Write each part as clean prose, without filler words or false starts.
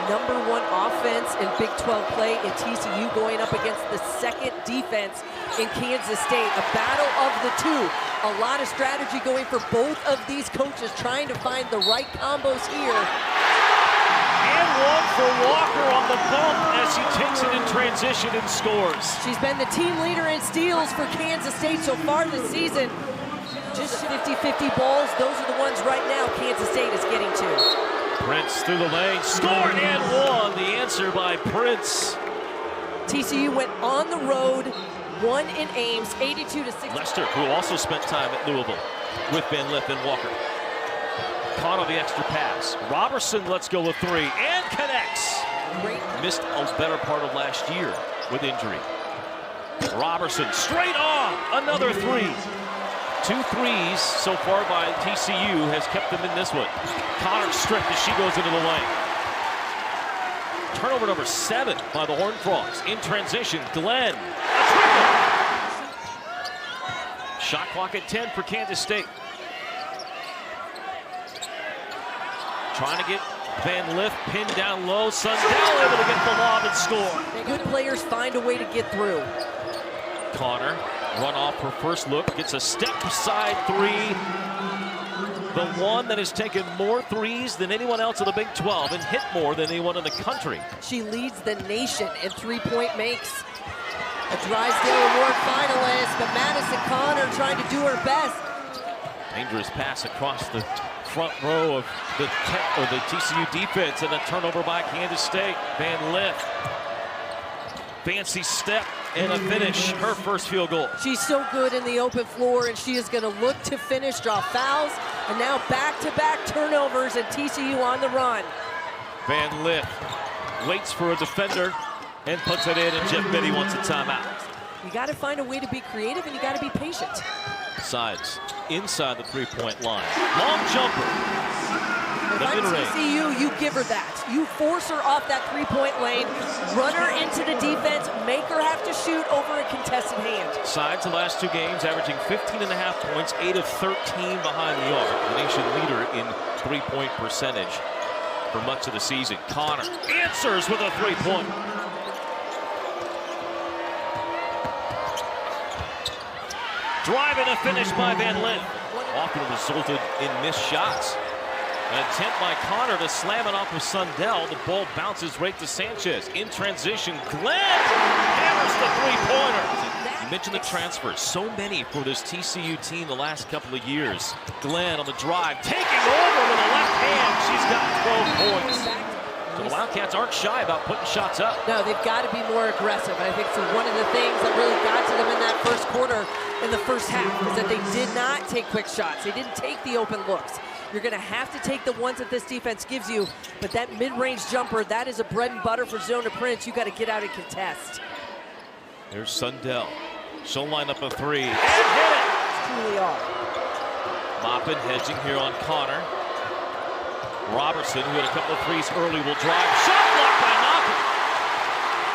#1 offense in Big 12 play in TCU going up against the second defense in Kansas State. A battle of the two. A lot of strategy going for both of these coaches, trying to find the right combos here. And one for Walker on the bump as he takes it in transition and scores. She's been the team leader in steals for Kansas State so far this season. Just 50-50 balls, those are the ones right now Kansas State is getting to. Prince through the lane, scored and won. The answer by Prince. TCU went on the road, won in Ames, 82-60. Lester, who also spent time at Louisville with Van Lith and Walker. Caught on the extra pass. Robertson lets go a three and connects. Great. Missed a better part of last year with injury. Robertson straight on, another three. 2 threes so far by TCU has kept them in this one. Connor stripped as she goes into the lane. Turnover number 7 by the Horned Frogs. In transition, Glenn. A triple. Shot clock at 10 for Kansas State. Trying to get Van Lith pinned down low. Sundell able to get the lob and score. Good players find a way to get through. Connor, run off her first look, gets a step side three. The one that has taken more threes than anyone else in the Big 12 and hit more than anyone in the country. She leads the nation in three-point makes. A Drysdale Award finalist, but Madison Connor trying to do her best. Dangerous pass across the front row of the TCU defense, and a turnover by Kansas State. Van Lith. Fancy step and a finish, her first field goal. She's so good in the open floor, and she is going to look to finish, draw fouls, and now back-to-back turnovers, and TCU on the run. Van Lith waits for a defender and puts it in, and Jeff Biddy wants a timeout. You got to find a way to be creative, and you got to be patient. Sides inside the three-point line. Long jumper. If I'm TCU, you give her that. You force her off that three-point lane, run her into the defense, make her have to shoot over a contested hand. Sides the last 2 games, averaging 15.5 points, 8 of 13 behind the arc. The nation leader in three-point percentage for much of the season. Connor answers with a three-point. Drive and a finish by Van Lith. Often resulted in missed shots. An attempt by Connor to slam it off of Sundell. The ball bounces right to Sanchez. In transition, Glenn hammers the three-pointer. You mentioned the transfers. So many for this TCU team the last couple of years. Glenn on the drive, taking over with a left hand. She's got 12 points. So the Wildcats aren't shy about putting shots up. No, they've got to be more aggressive. And I think so one of the things that really got to them in that first quarter, in the first half, is that they did not take quick shots. They didn't take the open looks. You're going to have to take the ones that this defense gives you, but that mid-range jumper, that is a bread and butter for Zona Prince. You got to get out and contest. There's Sundell. She'll line up a three and hit it. Truly are. Moppin hedging here on Connor. Robertson, who had a couple of threes early, will drive. Shot blocked by Moppin.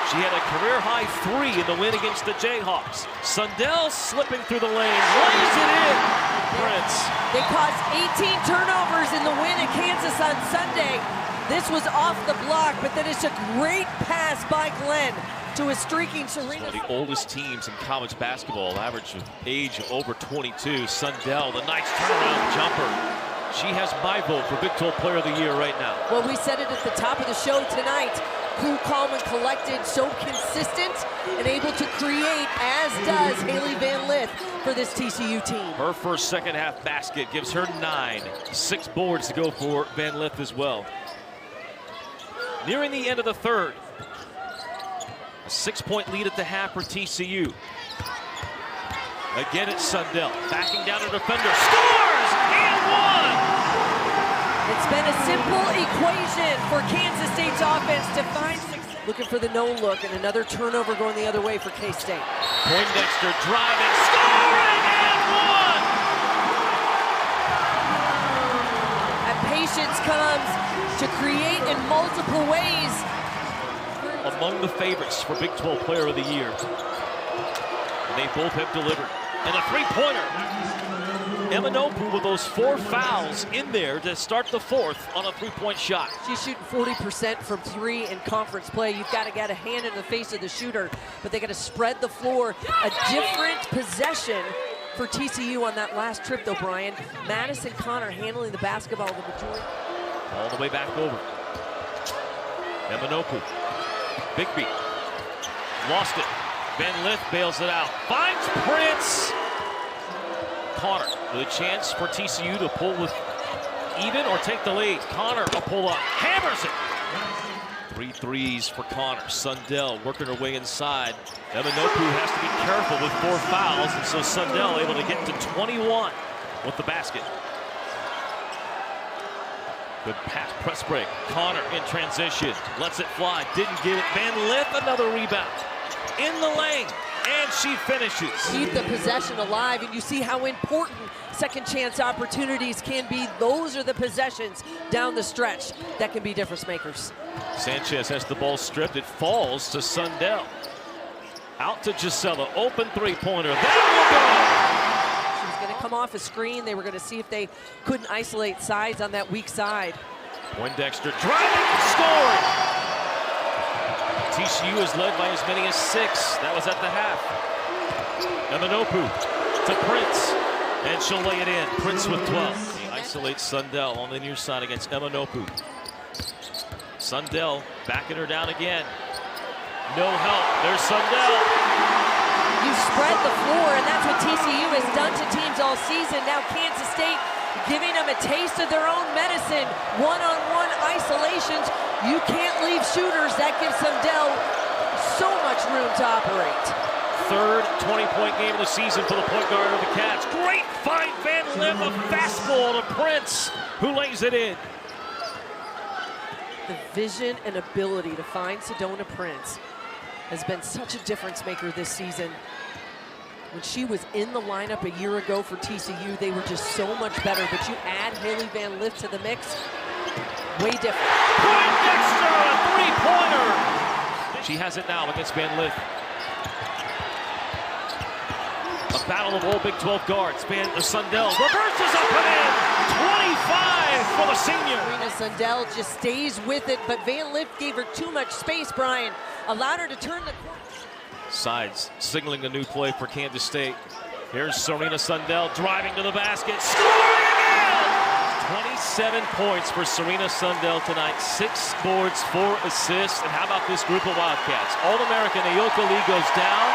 She had a career-high 3 in the win against the Jayhawks. Sundell slipping through the lane, lays it in. Prince. They caused 18 turnovers in the win at Kansas on Sunday. This was off the block, but then it's a great pass by Glenn to a streaking Serena. One of the oldest teams in college basketball, average age of over 22. Sundell, the nice turnaround jumper. She has my vote for Big 12 Player of the Year right now. Well, we said it at the top of the show tonight. Cool, calm, and collected, so consistent and able to create, as does Haley Van Lith for this TCU team. Her first second half basket gives her 9. 6 boards to go for Van Lith as well. Nearing the end of the third. A 6-point lead at the half for TCU. Again, it's Sundell. Backing down a defender. Scores! And one! It's been a simple equation for Kansas State's offense to find success. Looking for the no-look, and another turnover going the other way for K-State. Poindexter driving, scoring, and one! And patience comes to create in multiple ways. Among the favorites for Big 12 Player of the Year. And they both have delivered. And a three-pointer. Emanopu with those 4 fouls in there to start the 4th on a 3-point shot. She's shooting 40% from 3 in conference play. You've got to get a hand in the face of the shooter, but they got to spread the floor. A different possession for TCU on that last trip, though, Brian. Madison Connor handling the basketball the majority. All the way back over. Emanopu. Bigby. Lost it. Van Lith bails it out. Finds Prince. Connor with a chance for TCU to pull with even or take the lead. Connor a pull up. Hammers it. 3 threes for Connor. Sundell working her way inside. Emanopu has to be careful with 4 fouls, and so Sundell able to get to 21 with the basket. Good pass, press break. Connor in transition. Lets it fly. Didn't get it. Van Lith, another rebound. In the lane. And she finishes. Keep the possession alive, and you see how important second chance opportunities can be. Those are the possessions down the stretch that can be difference makers. Sanchez has the ball stripped. It falls to Sundell. Out to Gisela. Open 3-pointer. That She was going to come off a screen. They were going to see if they couldn't isolate sides on that weak side. Poindexter driving and scoring. TCU is led by as many as 6. That was at the half. Emanopu to Prince, and she'll lay it in. Prince with 12. He isolates Sundell on the near side against Emanopu. Sundell backing her down again. No help. There's Sundell. You spread the floor, and that's what TCU has done to teams all season. Now Kansas State giving them a taste of their own medicine. One-on-one isolations. You can't leave shooters. That gives Sundell so much room to operate. 3rd 20-point game of the season for the point guard of the Cats. Great find, Van Lith, a fastball to Prince, who lays it in. The vision and ability to find Sedona Prince has been such a difference maker this season. When she was in the lineup a year ago for TCU, they were just so much better. But you add Haley Van Lith to the mix, way different. Poindexter, a 3-pointer. She has it now against Van Lith. A battle of all Big 12 guards. Sundell reverses up and in. 25 for the senior. Serena Sundell just stays with it, but Van Lith gave her too much space, Brian. Allowed her to turn the corner. Sides signaling a new play for Kansas State. Here's Serena Sundell driving to the basket. Scoring again! 27 points for Serena Sundell tonight. 6 boards, 4 assists. And how about this group of Wildcats? All-American Ayoka Lee goes down.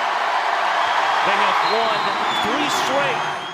They have won 3 straight.